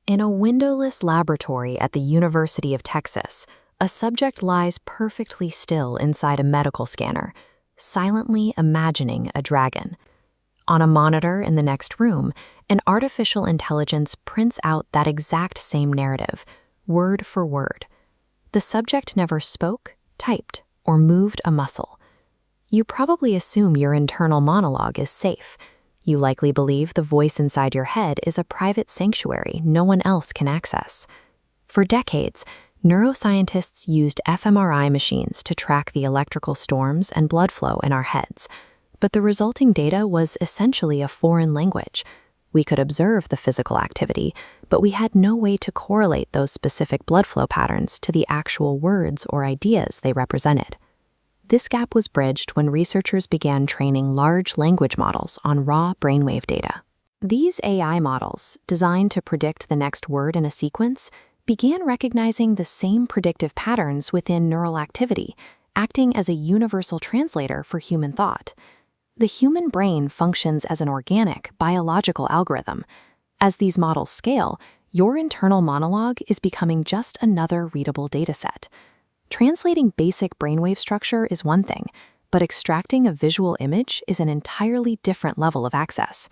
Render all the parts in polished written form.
In a windowless laboratory at the University of Texas, a subject lies perfectly still inside a medical scanner, silently imagining a dragon. On a monitor in the next room, an artificial intelligence prints out that exact same narrative, word for word. The subject never spoke, typed, or moved a muscle. You probably assume your internal monologue is safe. You likely believe the voice inside your head is a private sanctuary no one else can access. For decades, neuroscientists used fMRI machines to track the electrical storms and blood flow in our heads, but the resulting data was essentially a foreign language. We could observe the physical activity, but we had no way to correlate those specific blood flow patterns to the actual words or ideas they represented. This gap was bridged when researchers began training large language models on raw brainwave data. These AI models, designed to predict the next word in a sequence, began recognizing the same predictive patterns within neural activity, acting as a universal translator for human thought. The human brain functions as an organic, biological algorithm. As these models scale, your internal monologue is becoming just another readable dataset. Translating basic brainwave structure is one thing, but extracting a visual image is an entirely different level of access.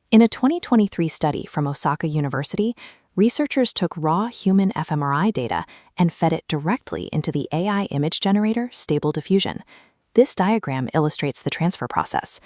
In a 2023 study from Osaka University, researchers took raw human fMRI data and fed it directly into the AI image generator Stable Diffusion. This diagram illustrates the transfer process.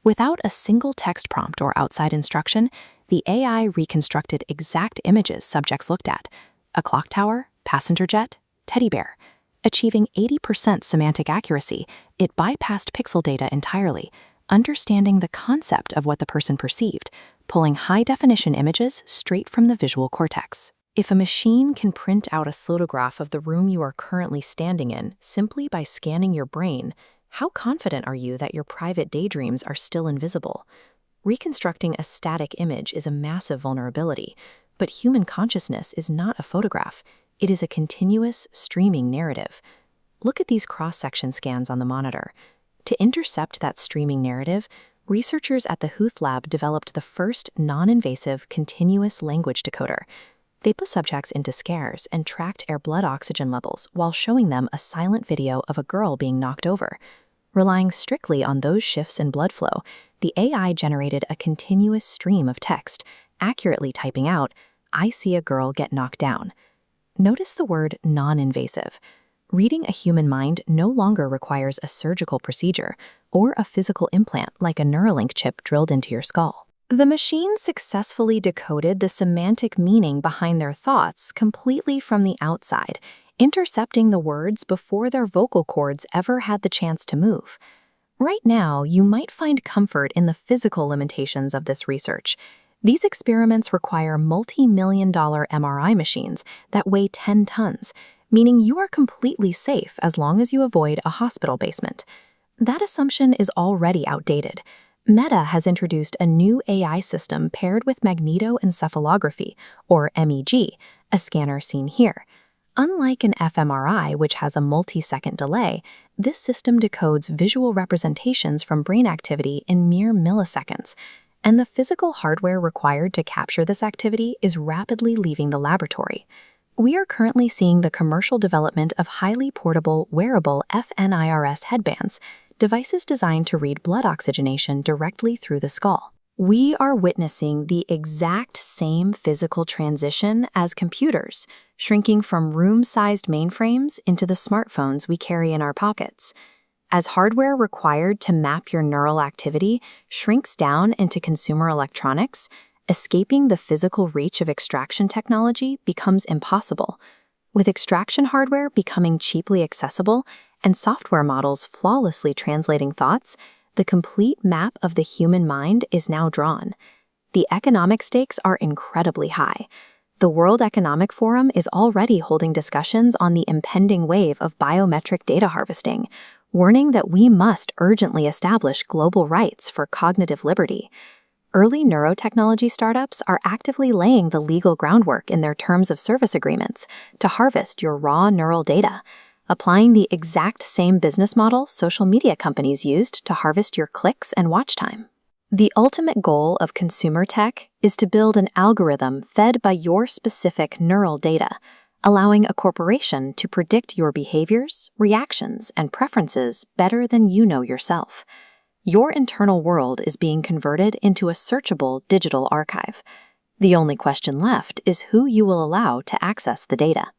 Without a single text prompt or outside instruction, the AI reconstructed exact images subjects looked at: a clock tower, passenger jet, teddy bear. Achieving 80% semantic accuracy, it bypassed pixel data entirely, understanding the concept of what the person perceived, pulling high-definition images straight from the visual cortex. If a machine can print out a slotograph of the room you are currently standing in simply by scanning your brain, how confident are you that your private daydreams are still invisible? Reconstructing a static image is a massive vulnerability, but human consciousness is not a photograph. It is a continuous, streaming narrative. Look at these cross-section scans on the monitor. To intercept that streaming narrative, researchers at the Huth Lab developed the first non-invasive continuous language decoder. They put subjects into scares and tracked their blood oxygen levels while showing them a silent video of a girl being knocked over. Relying strictly on those shifts in blood flow, the AI generated a continuous stream of text, accurately typing out, "I see a girl get knocked down." Notice the word non-invasive. Reading a human mind no longer requires a surgical procedure or a physical implant like a Neuralink chip drilled into your skull. The machine successfully decoded the semantic meaning behind their thoughts completely from the outside, intercepting the words before their vocal cords ever had the chance to move. Right now, you might find comfort in the physical limitations of this research. These experiments require multi-million-dollar MRI machines that weigh 10 tons, meaning you are completely safe as long as you avoid a hospital basement. That assumption is already outdated. Meta has introduced a new AI system paired with magnetoencephalography, or MEG, a scanner seen here. Unlike an fMRI, which has a multi-second delay, this system decodes visual representations from brain activity in mere milliseconds, and the physical hardware required to capture this activity is rapidly leaving the laboratory. We are currently seeing the commercial development of highly portable, wearable fNIRS headbands, devices designed to read blood oxygenation directly through the skull. We are witnessing the exact same physical transition as computers, shrinking from room-sized mainframes into the smartphones we carry in our pockets. As hardware required to map your neural activity shrinks down into consumer electronics, escaping the physical reach of extraction technology becomes impossible. With extraction hardware becoming cheaply accessible and software models flawlessly translating thoughts, the complete map of the human mind is now drawn. The economic stakes are incredibly high. The World Economic Forum is already holding discussions on the impending wave of biometric data harvesting, warning that we must urgently establish global rights for cognitive liberty. Early neurotechnology startups are actively laying the legal groundwork in their terms of service agreements to harvest your raw neural data, applying the exact same business model social media companies used to harvest your clicks and watch time. The ultimate goal of consumer tech is to build an algorithm fed by your specific neural data, allowing a corporation to predict your behaviors, reactions, and preferences better than you know yourself. Your internal world is being converted into a searchable digital archive. The only question left is who you will allow to access the data.